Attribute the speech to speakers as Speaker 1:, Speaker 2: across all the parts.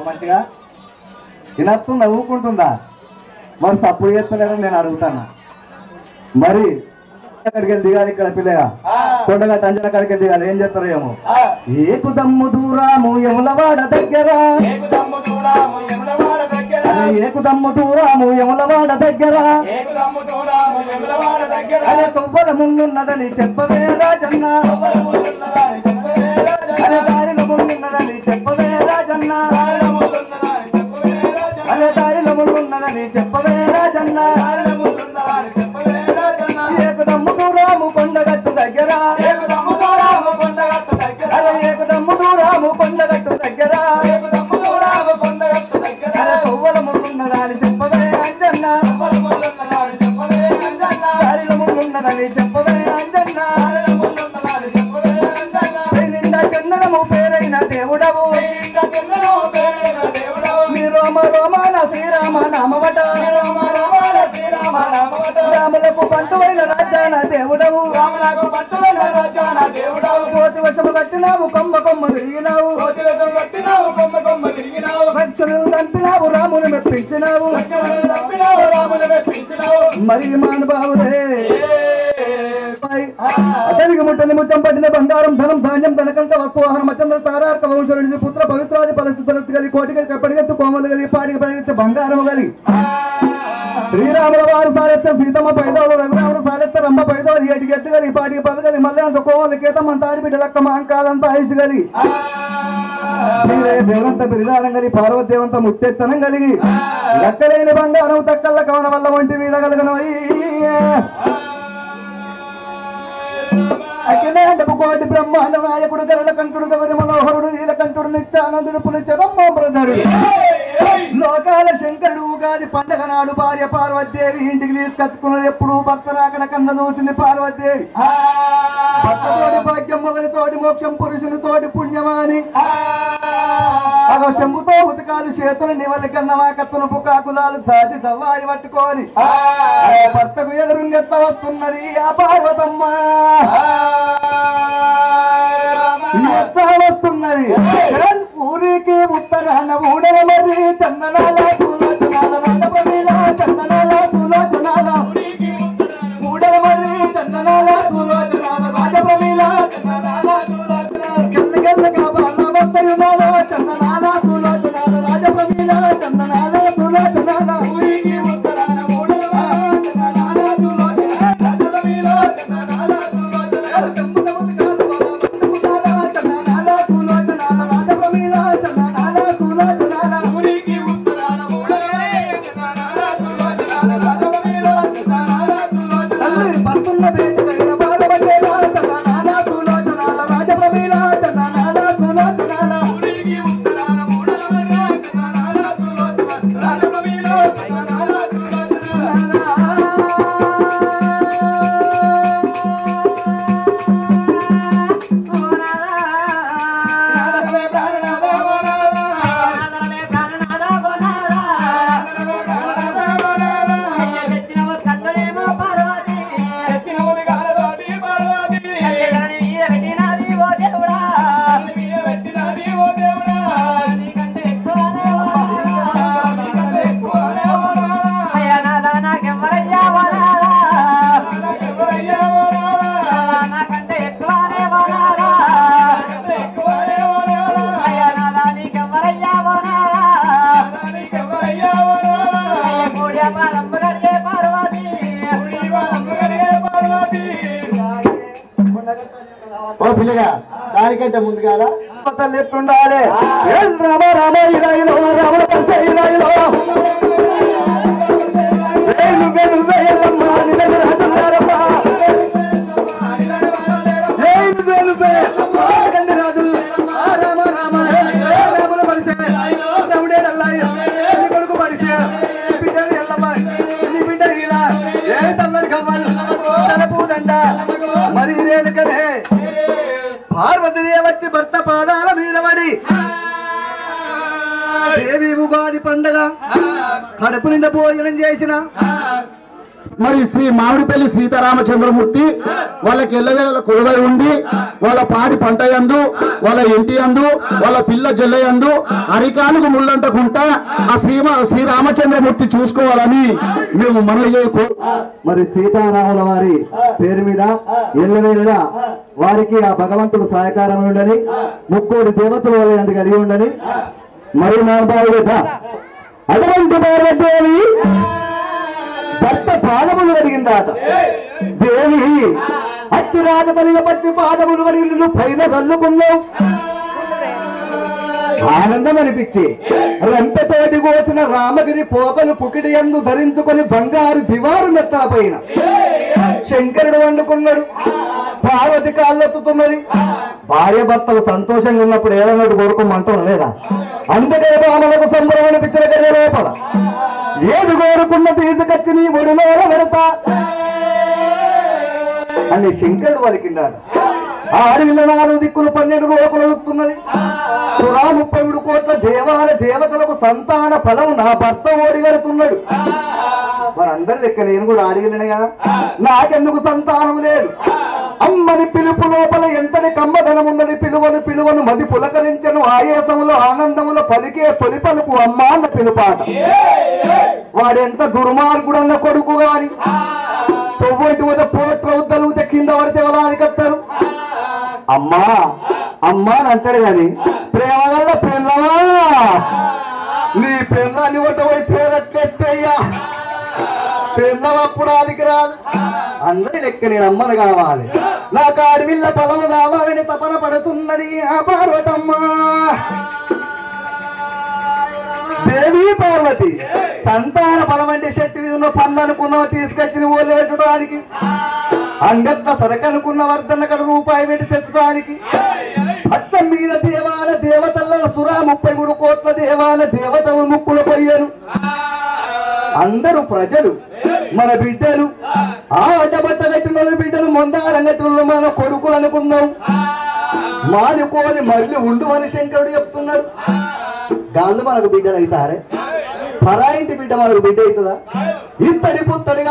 Speaker 1: మంచిగా వినస్తుందా ఊకుంటుందా మరి తప్పుడు చేస్తలేదని నేను అడుగుతాను మరి అక్కడికి వెళ్ళి దిగాలి ఇక్కడ పిల్లగా కొండగా టంజన కాడికి వెళ్ళి దిగాలి ఏం చేస్తారో ఏమో ఏకు దమ్ము దూరాము యములవాడ దగ్గర ఏకు దమ్ము దూరాము యములవాడ దగ్గర అదే కొవ్వల ముందున్నదని చెప్పవే రాజన్న అదే దారిలో ముందున్నదని చెప్పవే రాజన్న అదే దారిలో ముందున్నదని చెప్పవే రాజన్న ఏకదమ్ము దూరాము కొండగట్టు దగ్గర ఏకదమ్ము దూరాము కొండగట్టు దగ్గర ఏకదమ్ము దూరాము కొండగట్టు దగ్గర ఏకదమ్ము దూరాము కొండగట్టు దగ్గర కొవ్వల ముందున్నదని చెప్పవే అంజన్న దారిలో ముందున్నదని చెప్పవే అంజన్న నిండా చందనము పేరైన దేవుడవు మీ రోమ రోమాన శ్రీరామ నామవట రాములకు పంటువైన రాజాన దేవుడవు కోతి వశము కట్టినావు కొమ్మ కొమ్మ తిరిగినావు రక్షణలు చంపినావు రాముని మెప్పించినావు మరి మానుభావులే అతనికి ముట్టని ముచ్చం పట్టిన బంగారం ధనం ధాన్యం ధనకంట వస్తువాహనం మచంద్ర తారార్క వంశుడి పుత్ర పవిత్రాది పరిస్థితులు కలిగి కోటికి కప్పడిగెత్తు కోమలు కలిగి పాటికి పడిగెత్తి బంగారం కలిగి శ్రీరాముల వారు సాలెత్త సీతమ్మ పైదోలు రఘురాముడు సాలెత్త రమ్మ పైదోలు ఏటికి ఎత్తు కలిగి పాటికి పదగలి మళ్ళీ అంత కోమలు కేతమ్మ తాడిబిడ్డ లక్క మాంకాలంతా ఐసు కలిగి దేవంత బిరిదానం కలిగి పార్వదేవంత ముత్తెత్తనం కలిగి లక్కలేని బంగారం తక్కల్ల కవన వల్ల వంటి మీద కలగనవై అఖిలాండపు కోటి బ్రహ్మాండ నాయకుడు గరళ కంఠుడు గవరి మనోహరుడు నీలకంఠుడు నిత్యానందుడు పులిచరమ్మోధరుడు లోకాల శంకరుడు ఉగాది పండగ నాడు భార్య పార్వతీదేవి ఇంటికి తీసుకొచ్చుకున్నది ఎప్పుడు భర్త రాకడ కన్న దూసింది పార్వతీదేవి భర్తతోటి భాగ్యం మొగలితోటి మోక్షం పురుషుని తోటి పుణ్యమాని అగో శంభుతో ఉతకాలు చేతులు నివలి కన్నవా కత్తును పుకాకులాలు సాచి సవాయి పట్టుకొని భర్తకు ఎదురుంగెట్ట వస్తున్నది ఆ పార్వతమ్మ ఎట్లా వస్తున్నది ఊరికి ఉత్తరాన ఊడల మరి చందనాల సులోచనాల రాజప్రమీల చందనాల సులోచనాల ఊడల మరి చందనాల సులోచనాల రాజప్రమీల చందనాల సులోచనాల గల్లి గల్లి కావాల వస్తయునాల చందనాల సులోచనాల రాజప్రమీల చందనాల సులోచనాల ఊరికి ఉత్తరాన ఊడల చందనాల సులోచనాల రాజప్రమీల చందనాల సులోచనాల చందనాల సులోచనాల రాజప్రమీల చందనాల సులోచనాల ఊరికి ఉత్తరాన ఊడల
Speaker 2: అంటారుగా దానికంటే ముందుగా
Speaker 1: తల్లి ఎట్లుండాలి రామ రామ ఇరాయిలో రామ ఇరాయిలో నువ్వే నువ్వే ఎల్లమ్మ నిలవి రాజులారమ్మా నువ్వే నువ్వే రాజు రామ రామ రాముల పరిచే రౌడే నల్లాయి కొడుకు పరిచే బిడ్డలు ఎల్లమ్మ నీ బిడ్డ ఇలా ఏ తమ్మడి కవ్వలు తలపూదండ మరి రేణుకనే పార్వతీదేవి వచ్చి భర్త పాదాల మీద పడి దేవి ఉగాది పండగ కడుపు నిండా భోజనం చేసిన
Speaker 2: మరి శ్రీ మామిడిపల్లి సీతారామచంద్రమూర్తి వాళ్ళకి ఎల్లవేళ కొలువై ఉండి వాళ్ళ పాడి పంట యందు వాళ్ళ ఇంటి యందు వాళ్ళ పిల్ల జల్ల యందు అరికానుకు ముళ్ళంటకుంటా ఆ శ్రీరామచంద్రమూర్తి చూసుకోవాలని మేము మనవి చేయకు.
Speaker 1: మరి సీతారాముల వారి పేరు మీద ఎల్లవేళ వారికి ఆ భగవంతుడు సహకారం ఉండని ముక్కోడి దేవతలు వాళ్ళ కలిగి ఉండని మరి నా బాధ్యత అటువంటి పార్వతీదేవి భర్త పాదములు అడిగిందాట. దేవి అచ్చి రాజపల్లిగా పచ్చి పాదములు అడిగి నువ్వు పైన చల్లుకున్నావు. ఆనందం అనిపించి రంపతోటి కోసిన రామగిరి పోకలు పుకిడి యందు ధరించుకొని బంగారు దివారు మెత్తల పైన శంకరుడు వండుకున్నాడు. పార్వతి కాళ్ళెత్తుతున్నది. భార్య భర్తలు సంతోషంగా ఉన్నప్పుడు ఏదన్నట్టు కోరుకోమంటాం లేదా? అందుకే బామలకు సంబరం అనిపించిన గడియ లోపల ఏది కోరుకున్న తీసుకొచ్చి నీ ఒడిలో పెడతా అని శంకరుడు వలికిండాడు. ఆ అడవిలో 4 దిక్కులు 12 లోకలు వస్తున్నది. 130 కోట్ల దేవతలకు సంతాన ఫలం నా భర్త ఓడిగడుతున్నాడు. వారందరి లెక్క నేను కూడా అడవిలనే కదా, నాకెందుకు సంతానం లేదు? అమ్మని పిలుపు లోపల ఎంతటి కమ్మదనం ఉన్నది. పిలువను మది పులకరించను ఆయాసములో ఆనందములో పలికే తొలి పలుకు అమ్మ అన్న పిలుపాట. వాడెంత దుర్మార్గుడన్న కొడుకు గాని తొవ్వంటి వద్ద పోట్రవుద్దలు కింద పడితే వాళ్ళని కట్టారు. అమ్మా అమ్మా అని అంటాడు గాని ప్రేమ వల్ల పిల్లవా నీ పిల్లని ఒకటి పేరట్లెత్తయ్యా పిల్లవప్పుడు ఆదికి రాదు. అందరి లెక్క నేను అమ్మను కావాలి, నాకు అడవిల్ల పొలము కావాలని తపన పడుతున్నది ఆ పార్వతమ్మ. దేవి పార్వతి సంతాన బలం అంటే శక్తి మీద ఉన్న పనులు అనుకున్నవి తీసుకొచ్చి ఓళ్ళు పెట్టడానికి, అంగట్ల సరకనుకున్న వర్ధన కడ రూపాయి పెట్టి తెచ్చడానికి, పట్టం మీద దేవతల 33 కోట్ల దేవతలు ముక్కులు పోయారు. అందరూ ప్రజలు మన బిడ్డలు ఆ అడ్డబట్ట కట్టిన బిడ్డలు మొందారంగట్టులు మన కొడుకులు అనుకుందాం. మానుకోని మళ్ళీ ఉండు అని శంకరుడు చెప్తున్నాడు. గాళ్ళు మనకు బిడ్డలు అవుతారే, పరాయింటి బిడ్డ మనకు బిడ్డ అవుతుందా? ఇత్తడి పుత్తడి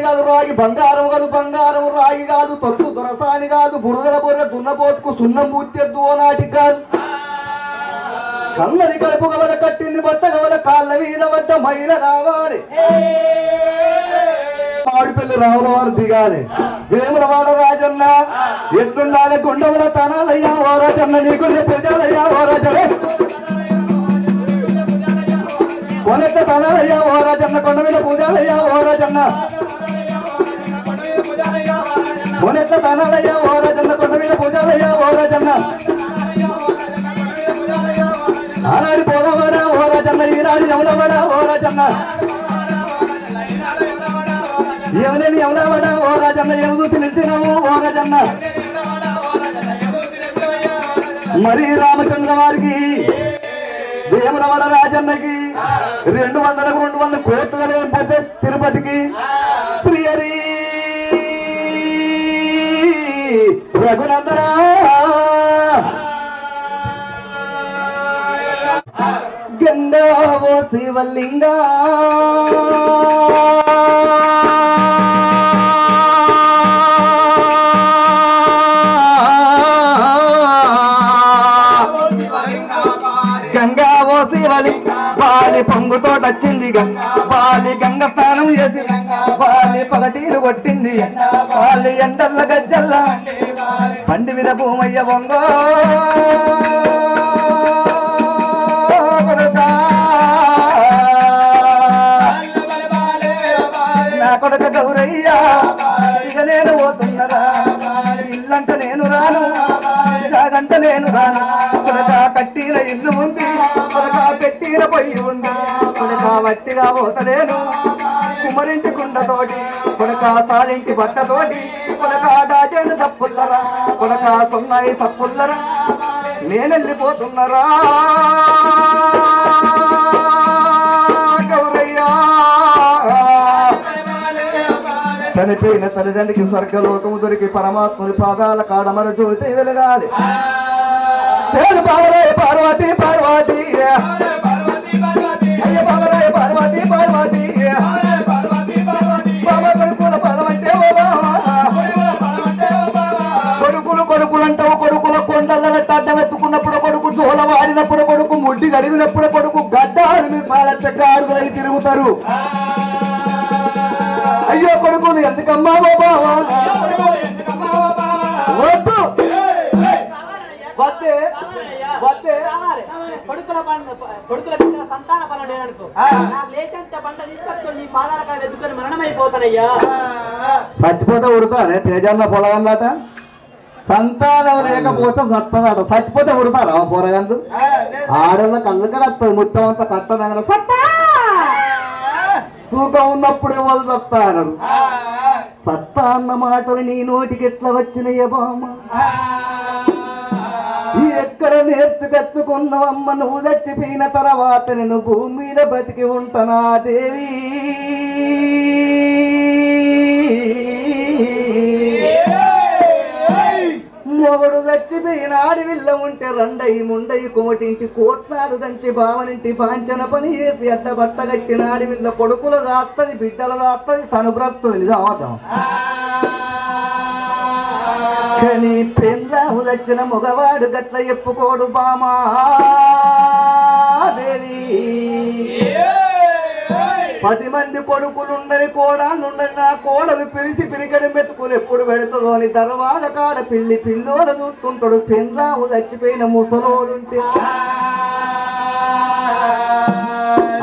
Speaker 1: కాదు రాగి బంగారం కాదు రాగి కాదు తొత్తు దొరసాని కాదు బురదల బొర్ర దున్నపోతుకు సున్నం పూర్తెద్దు ఓ నాటికి కాదు. కళ్ళని కడుపు గవల కట్టింది బట్ట గవల కాళ్ళ మీద పడ్డ మైల కావాలి. మామిడిపల్లి రాముల వారు దిగాలి. వేములవాడ రాజన్న ఎట్లుండాలి? గుండముల తనాలయ్యా ఓ రాజన్న, నీకు పూజలయ్యా ఓ రాజన్న, కొనెక్క తనాలయ్యా ఓ రాజన్న, కొండ మీద పూజలయ్యా ఓ రాజన్న, కొనెక్క తనాలయ్యా ఓ రాజన్న, కొండ మీద పూజలయ్యా ఓ రాజన్న. ఆనాడు పోగవడా ఓ రాజన్న, ఈనాడు యమునవడా ఓ రాజన్న, ఎవరిని ఎవడవడా ఓ రాజన్న, ఏమి చూసి నిలిచినావు ఓ రాజన్న. మరి రామచంద్ర వారికి వేములవాడ రాజన్నకి 200 కోట్లు కలిగిపోతే తిరుపతికి ప్రియరి రఘునందనా గంగా ఓ శివలింగా గంగా ఓ శివలింగా బాలి పొంగుతో వచ్చింది బాలి గంగ స్నానం చేసి బాలి పగటీలు కొట్టింది బాలి ఎండల్ల గజ్జల్ల పండి మీద భూమయ్య బొంగో నా కొడుక గౌరయ్య ఇక నేను పోతున్నరా ఇల్లంట నేను రాను కాదంట నేను రాను కొడక కట్టిన ఇల్లు ఉంది కొడక పెట్టిన పొయ్యి ఉంది కొడక వట్టిగా పోతలేను కుమరింటి కుండతోటి కొడక సాలింటి బట్టతోటి కొడక దాచేను తప్పుల్లరా కొడక సున్నాయి తప్పుల్లరా నేనెళ్ళిపోతున్నరా గౌరయ్యా చనిపోయిన తల్లిదండ్రికి స్వర్గలోకము దొరికి పరమాత్ముని పాదాల కాడమర జ్యోతి వెలగాలి బాబరాయ పార్వతి పార్వతి అయ్య బాబరాయ పార్వతి పార్వతి బాబా కొడుకుల పదమంటే కొడుకులు కొడుకులు అంటావు కొడుకుల కొండల అడ్డం ఎత్తుకున్నప్పుడు కొడుకు జోల వాడినప్పుడు కొడుకు ముడ్డి గడిగినప్పుడు కొడుకు గడ్డాలు సాలచ్చగాడులై తిరుగుతారు అయ్యో కొడుకులు ఎందుకమ్మా బాబా వద్దు వద్దే వద్దే
Speaker 3: కొడుకుల సంతాన పనులు లేదనుకో లేచంత పంట తీసుకొచ్చుకొని నీ పాదాల కాడ ఎత్తుకొని మరణమైపోతానయ్యా
Speaker 1: చచ్చిపోతే ఉడతానే తేజాన్న పొలగన్నట సంతానం లేకపోతే సత్తదట చచ్చిపోతే ఉడతారా పొరగండు ఆడల కళ్ళు కడతారు మొత్తం అంతా కట్టనగల సత్తా సుఖం ఉన్నప్పుడే వాళ్ళు సత్తా అన్నాడు సత్తా అన్న మాటలు నీ నోటికి ఎట్లా వచ్చినాయ బామ్మ ఎక్కడ నేర్చుకొచ్చుకున్నావమ్మ నువ్వు చచ్చిపోయిన తర్వాత నేను భూమి మీద బతికి ఉంటానా దేవి మొగడు చచ్చిపోయిన ఆడివిల్ల ఉంటే రండయి ముండయి కుమటింటి కోట్లాలు దంచి భావనింటి పాంచన పని చేసి అడ్డ బట్ట కట్టిన ఆడివిల్ల కొడుకుల దాత్తది బిడ్డల దాత్తది తను బ్రతుది నిజావతం కానీ పెళ్ళాము దచ్చిన మగవాడు గట్ల చెప్పుకోడు బామాదేవి 10 మంది కొడుకులుండని కోడాలుండని నా కోడలు పిలిచి పిరికడి మెతుకులు ఎప్పుడు పెడుతుందో అని తర్వాత కాడ పిల్లోడ చూస్తుంటాడు పెళ్ళాము చచ్చిపోయిన ముసలోడుంటే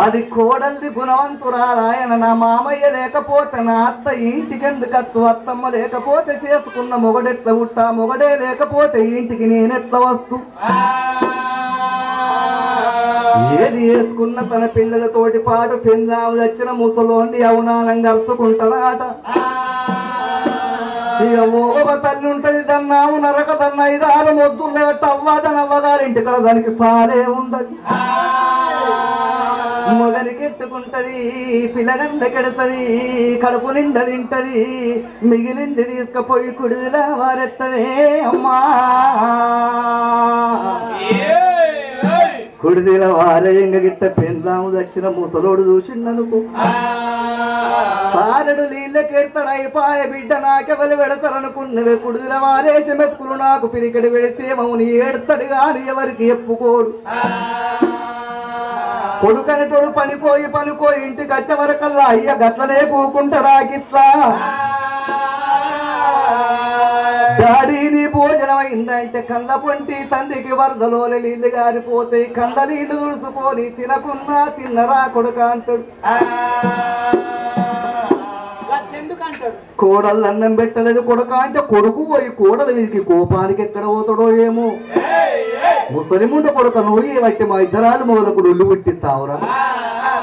Speaker 1: అది కోడల్ది గుణవంతురారాయన నా మామయ్య లేకపోతే నా అత్త ఇంటికెందుకచ్చు అత్తమ్మ లేకపోతే చేసుకున్న మొగడెట్ల ఉట్టా మొగడే లేకపోతే ఇంటికి నేనెట్ల వస్తు ఏది వేసుకున్న తన పిల్లలతోటి పాటు పెళ్ళాము వచ్చిన ముసలోండి అవునాలం కలుసుకుంటారాట ఇక ఓగ తల్లి ఉంటది దన్నాము నరక దన్న 5-6 మొద్దులు అవ్వాదని అవ్వగారింటి ఇక్కడ దానికి సారే ఉండదు మొగనికి ఎట్టుకుంటది పిల్లగండ్లకెడుతుంది కడుపు నిండా తింటది మిగిలింది తీసుకుపోయి కుడిలా వారెత్తదే అమ్మా కుడిదిల వారయంగా గిట్ట పెళ్ళాము దచ్చిన ముసలోడు చూసిండనుకో సారడు నీళ్ళకెడతాడు అయిపోయ బిడ్డ నాకెవలు పెడతారనుకున్నవే కుడిదిల వారేసి మెతుకులు నాకు పిరికడి పెడితే మమ్మల్ని ఏడతాడు గాని ఎవరికి చెప్పుకోడు కొడుకనటోడు పనిపోయి ఇంటికి వచ్చే వరకల్లా అయ్య గట్లనే కూకుంటాడా గిట్లా డాడీ నీ భోజనం అయిందంటే కంద పొంటి తండ్రికి వరదలో నీళ్లు గారిపోతాయి కంద నీళ్లు తుడుచుకొని తినకున్నా తిన్నరా కొడుక అంటాడు కోడలు అన్నం పెట్టలేదు కొడుక అంటే కొడుకు పోయి కోడలు వీరికి కోపానికి ఎక్కడ పోతాడో ఏమో ముసలిముండ కొడుక నువ్వు బట్టి మా ఇద్దరాలు మొదలకు ఒళ్ళు పుట్టిస్తావురా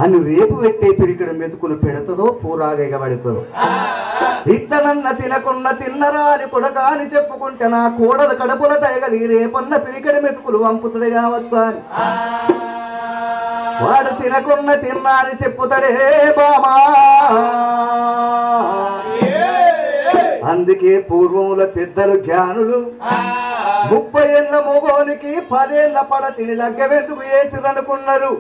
Speaker 1: అని రేపు పెట్టే పిరికడు మెతుకులు పెడుతుందో పూరాగా పడుతుందో ఇట్లనన్న తినకున్న తిన్నరా అని కొడక అని చెప్పుకుంటే నా కోడలు కడుపుల తయగలి రేపన్న పిరికడి మెతుకులు పంపుతుంది కావచ్చా అని వాడు తినకున్న తిన్నా అని చెప్పుతాడే బామా అందుకే పూర్వముల పెద్దలు జ్ఞానులు 30 ఏళ్ల మొగోనికి 10 ఏళ్ల పడతిని లగ్గవెందుకు వేసిరనుకున్నారు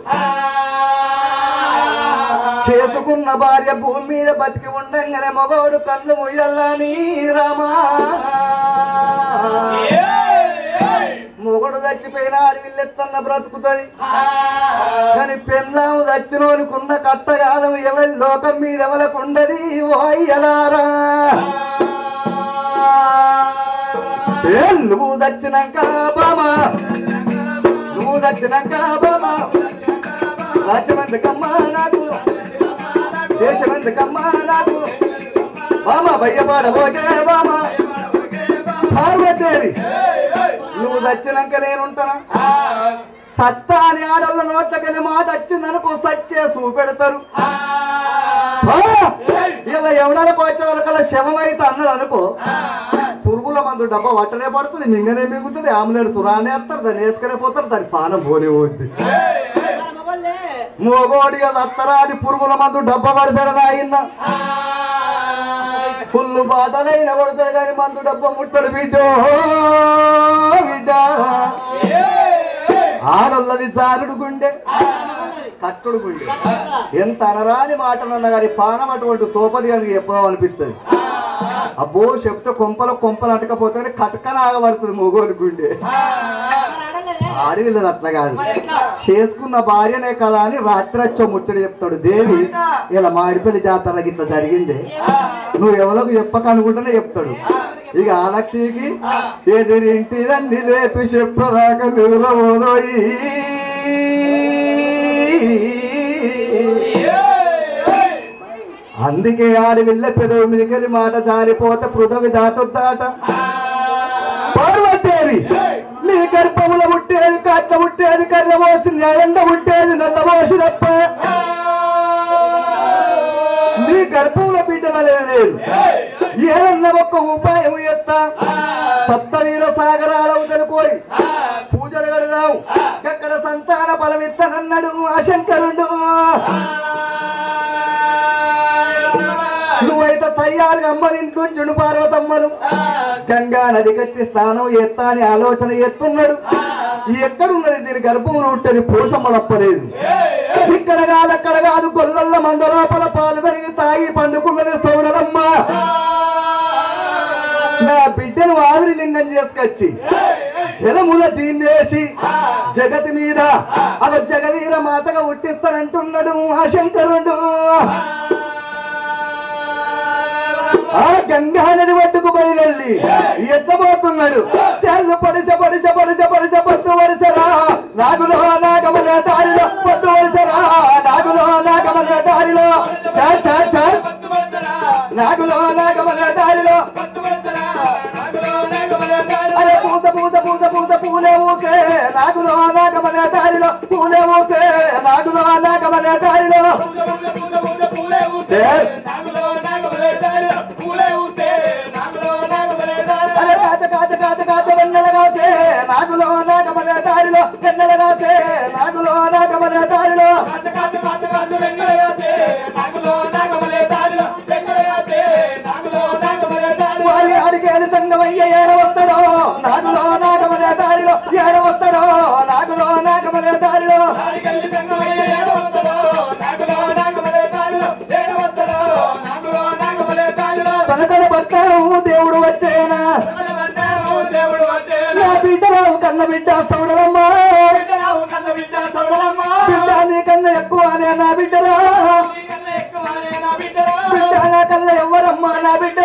Speaker 1: చేసుకున్న భార్య భూమి మీద బతికి ఉండంగానే మగవాడు కళ్ళు ముయ్యల్లాని రామా మొగడు చచ్చిపోయిన ఆడవిల్లెత్తన్న బ్రతుకుతుంది కానీ పెళ్ళాము చచ్చినోనుకున్న కట్టగాలం ఎవరి లోకం మీద ఎవరకుండది ఓ అయ్యలారా నువ్వు దచ్చినాక బామా నువ్వు దచ్చినాక బామా రాజ్యమందుకమ్మా నాకు దేశమందుకమ్మా నాకు బామా భయ్యపాడబోగే బామా పార్వతేవి నువ్వు సచ్చినాక నేనుంటానా సత్తా అని ఆడళ్ళ నోట్లకని మాట వచ్చిందనుకో సచ్చే చూపెడతారు ఇలా ఎవడానికి వచ్చే వాళ్ళకల్లా శవమైతే అన్నది అనుకో పురుగుల మందు డబ్బా వట్టనే పడుతుంది మింగనే మింగుతుంది ఆమ్లెట్ సురానే వేస్తారు దాన్ని వేసుకునే పోతారు దాని పానం పోనే పోతుంది మోగోడి అత్తరా అది పురుగుల మందు డబ్బా పడతాడని అయిందా ఫుల్లు బాధలైన కొడతాడు కానీ మందు డబ్బా ముట్టడు బిడ్డో బిడ్డ ఆడల్లది జారుడు గుండె కట్టుడు గుండె ఎంత అనరాని మాటలన్నా కానీ పానం అటువంటి సోపది అని చెప్పడం అనిపిస్తుంది అబ్బో చెప్తే కొంపలు అటకపోతే కటకన ఆగబడుతుంది మొగోడి గుండె ఆడవిల్లది అట్లా కాదు చేసుకున్న భార్యనే కదా అని రాత్రి వచ్చో ముచ్చడి చెప్తాడు దేవి ఇలా మాడిపల్లి జాతర ఇట్లా జరిగింది నువ్వు ఎవరికి చెప్పక అనుకుంటేనే చెప్తాడు ఇక ఆ లక్ష్మికి ఎదిరింటిదన్ని లేపి చెప్పదాకా నిలబోయి అందుకే ఆడవిల్ల పెదవి మీదకెళ్ళి మాట జారిపోతే పృథవి దాటొద్దాట పార్వతేరి నీ గర్భముల పుట్టేది కట్ల పుట్టేది కర్ర పోసి ఎండ పుట్టేది నల్ల పోసి తప్ప నీ గర్భంలో బిడ్డల లేదు ఏదన్నా ఒక్క ఉపాయం ఎత్తా సప్తవీర సాగరాలవు తెలిపోయి పూజలు కడదాం ఎక్కడ సంతాన బలమిస్తానన్నాడు ఆ శంకరుడు నువ్వైతే తయారుగా అమ్మని ఇంట్లో పార్వతమ్మను గంగా నది కట్టి స్థానం ఎత్తా అని ఆలోచన ఎత్తున్నాడు ఎక్కడున్నది దీని గర్భంలో ఉంటేది పోషమ్మ తప్పలేదు ఇక్కడ కాదు అక్కడ కాదు గొల్లల్ల మంద లోపల పాలు పెరిగి తాగి పండుకున్నది సౌడలమ్మ నా బిడ్డను ఆవిరి లింగం చేసుకొచ్చి జలముల దీన్నేసి జగతి మీద అలా జగవీర మాతగా ఉట్టిస్తానంటున్నాడు ఆ శంకరుడు ఆ గంగా నది ఒడ్డుకు బయలుల్లి ఎత్తబోతున్నాడు చెల్లు పడిచ పొద్దు వరుసరా నాగులో నాగమల దారిలో పొద్దు వరుసరా నాగులో నాగమల దారిలో నాగులో నాగమల దారిలో అరే పూత పూలే ఊసే నాగులో నాగమల దారిలో పూలే ఊసే నాగులో నాగమల దారిలో అరే కాచ వెన్నెలగాసే నాగులో నాగమల దారిలో వెన్నెలగాసే నాగులో నాగమల దారిలో వారి అడిగేది సంగమయ్య ఏడవస్తాడో నాగులో నాగమల దారిలో ఏడవస్తాడో నాగులో నాగమల దారిలో తనకడ పట్టావు దేవుడు వచ్చేనా నా బిడ్డరావు కన్న బిడ్డ సౌడలమ్మా బిడ్డ నీకన్నా ఎక్కువనే నా బిడ్డరా బిడ్డ నా కన్నా ఎవ్వరమ్మా నా బిడ్డ